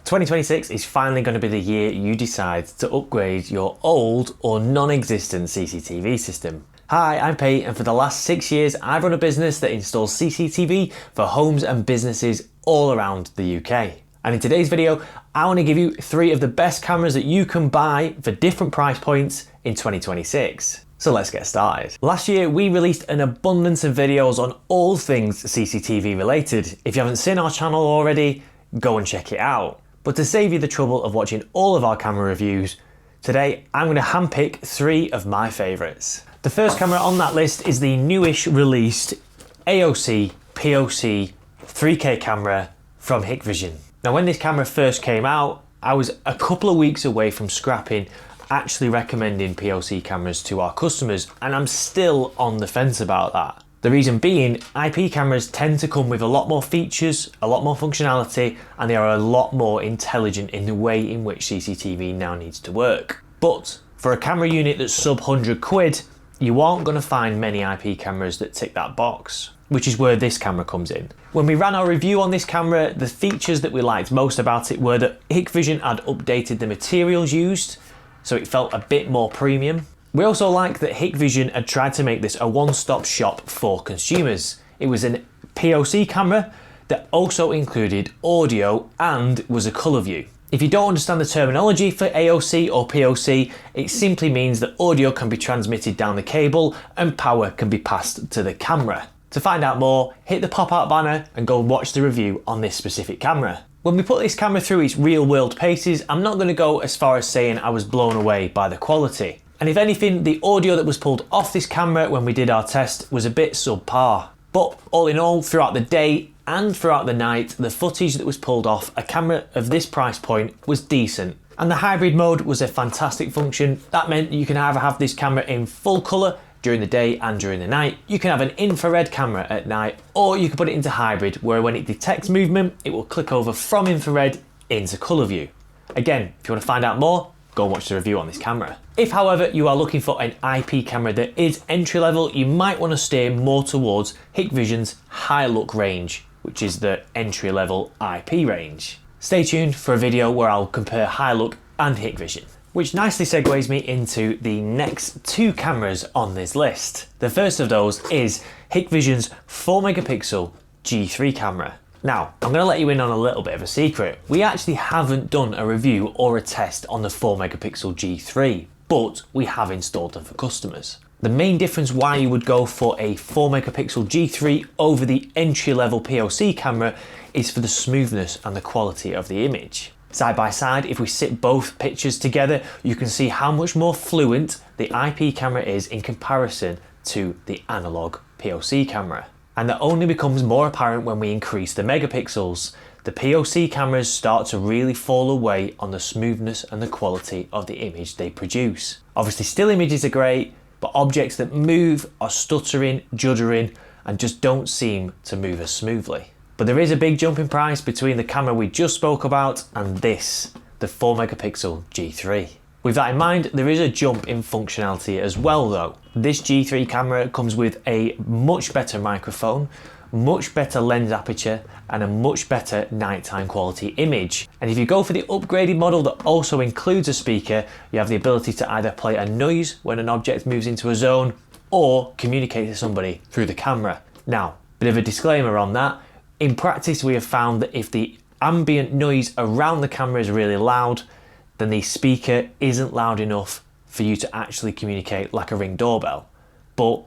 2026 is finally going to be the year you decide to upgrade your old or non-existent CCTV system. Hi, I'm Pete, and for the last 6 years I've run a business that installs CCTV for homes and businesses all around the UK. And in today's video, I want to give you 3 of the best cameras that you can buy for different price points in 2026. So let's get started. Last year, we released an abundance of videos on all things CCTV related. If you haven't seen our channel already, go and check it out. But to save you the trouble of watching all of our camera reviews, today I'm going to handpick 3 of my favourites. The first camera on that list is the newish released AOC POC 3K camera from Hikvision. Now, when this camera first came out, I was a couple of weeks away from scrapping actually recommending POC cameras to our customers, and I'm still on the fence about that. The reason being, IP cameras tend to come with a lot more features, a lot more functionality, and they are a lot more intelligent in the way in which CCTV now needs to work. But for a camera unit that's sub 100 quid, you aren't going to find many IP cameras that tick that box, which is where this camera comes in. When we ran our review on this camera, the features that we liked most about it were that Hikvision had updated the materials used, so it felt a bit more premium. We also liked that Hikvision had tried to make this a one-stop shop for consumers. It was a POC camera that also included audio and was a colour view. If you don't understand the terminology for AOC or POC, it simply means that audio can be transmitted down the cable and power can be passed to the camera. To find out more, hit the pop-out banner and go and watch the review on this specific camera. When we put this camera through its real-world paces, I'm not going to go as far as saying I was blown away by the quality. And if anything, the audio that was pulled off this camera when we did our test was a bit subpar. But all in all, throughout the day and throughout the night, the footage that was pulled off a camera of this price point was decent. And the hybrid mode was a fantastic function. That meant you can either have this camera in full colour during the day and during the night. You can have an infrared camera at night, or you can put it into hybrid, where when it detects movement, it will click over from infrared into colour view. Again, if you want to find out more, go and watch the review on this camera. If, however, you are looking for an IP camera that is entry level, you might want to steer more towards Hikvision's high look range, which is the entry level IP range. Stay tuned for a video where I'll compare high look and Hikvision. Which nicely segues me into the next 2 cameras on this list. The first of those is Hikvision's 4 megapixel G3 camera. Now, I'm going to let you in on a little bit of a secret. We actually haven't done a review or a test on the 4 megapixel G3, but we have installed them for customers. The main difference why you would go for a 4 megapixel G3 over the entry level POC camera is for the smoothness and the quality of the image. Side by side, if we sit both pictures together, you can see how much more fluent the IP camera is in comparison to the analog POC camera. And that only becomes more apparent when we increase the megapixels. The POC cameras start to really fall away on the smoothness and the quality of the image they produce. Obviously, still images are great, but objects that move are stuttering, juddering, and just don't seem to move as smoothly. But there is a big jump in price between the camera we just spoke about and this, the 4 megapixel G3. With that in mind, there is a jump in functionality as well though. This G3 camera comes with a much better microphone, much better lens aperture, and a much better nighttime quality image. And if you go for the upgraded model that also includes a speaker, you have the ability to either play a noise when an object moves into a zone or communicate to somebody through the camera. Now, bit of a disclaimer on that. In practice, we have found that if the ambient noise around the camera is really loud, then the speaker isn't loud enough for you to actually communicate like a Ring doorbell. But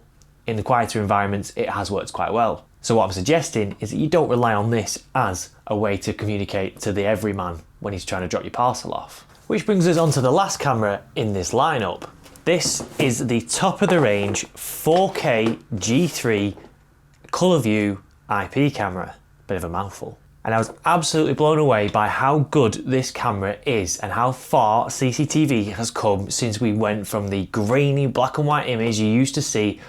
in the quieter environments, it has worked quite well. So what I'm suggesting is that you don't rely on this as a way to communicate to the everyman when he's trying to drop your parcel off. Which brings us on to the last camera in this lineup. This is the top of the range 4K G3 colour view IP camera. Bit of a mouthful. And I was absolutely blown away by how good this camera is and how far CCTV has come since we went from the grainy black and white image you used to see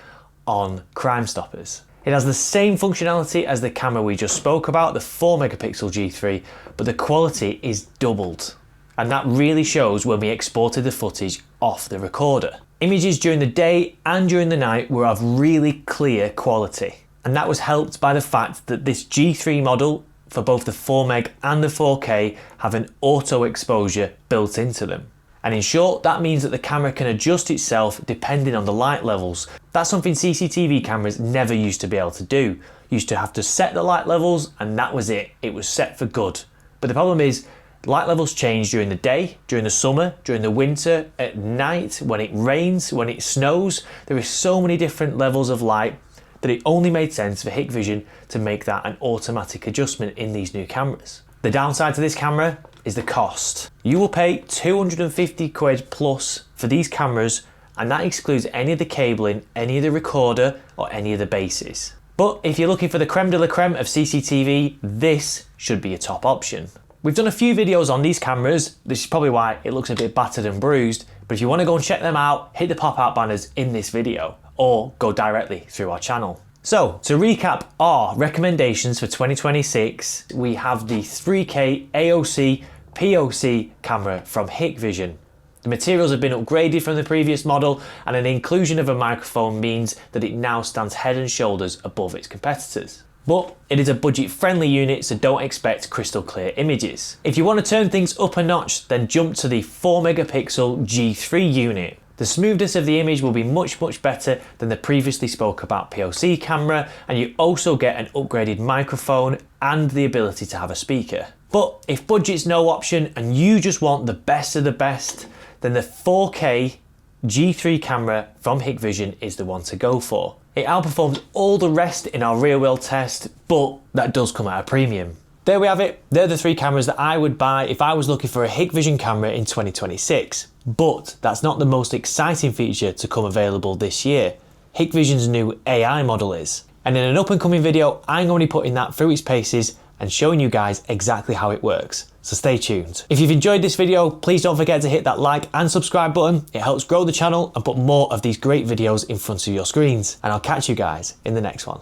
on Crime Stoppers. It has the same functionality as the camera we just spoke about, the 4 megapixel G3, but the quality is doubled. And that really shows when we exported the footage off the recorder. Images during the day and during the night were of really clear quality. And that was helped by the fact that this G3 model for both the 4 meg and the 4K have an auto exposure built into them. And in short, that means that the camera can adjust itself depending on the light levels. That's something CCTV cameras never used to be able to do. You used to have to set the light levels and that was it. It was set for good. But the problem is, light levels change during the day, during the summer, during the winter, at night, when it rains, when it snows. There are so many different levels of light that it only made sense for Hikvision to make that an automatic adjustment in these new cameras. The downside to this camera is the cost. You will pay 250 quid plus for these cameras, and that excludes any of the cabling, any of the recorder, or any of the bases. But if you're looking for the creme de la creme of CCTV, this should be a top option. We've done a few videos on these cameras. This is probably why it looks a bit battered and bruised, but if you want to go and check them out, hit the pop-out banners in this video, or go directly through our channel. So, to recap our recommendations for 2026, we have the 3K AOC POC camera from Hikvision. The materials have been upgraded from the previous model, and an inclusion of a microphone means that it now stands head and shoulders above its competitors. But it is a budget-friendly unit, so don't expect crystal clear images. If you want to turn things up a notch, then jump to the 4 megapixel G3 unit. The smoothness of the image will be much better than the previously spoke about POC camera, and you also get an upgraded microphone and the ability to have a speaker. But if budget's no option and you just want the best of the best, then the 4K G3 camera from Hikvision is the one to go for. It outperforms all the rest in our real world test, but that does come at a premium. There we have it. They're the 3 cameras that I would buy if I was looking for a Hikvision camera in 2026. But that's not the most exciting feature to come available this year. Hikvision's new AI model is. And in an up and coming video, I'm going to be putting that through its paces and showing you guys exactly how it works. So stay tuned. If you've enjoyed this video, please don't forget to hit that like and subscribe button. It helps grow the channel and put more of these great videos in front of your screens. And I'll catch you guys in the next one.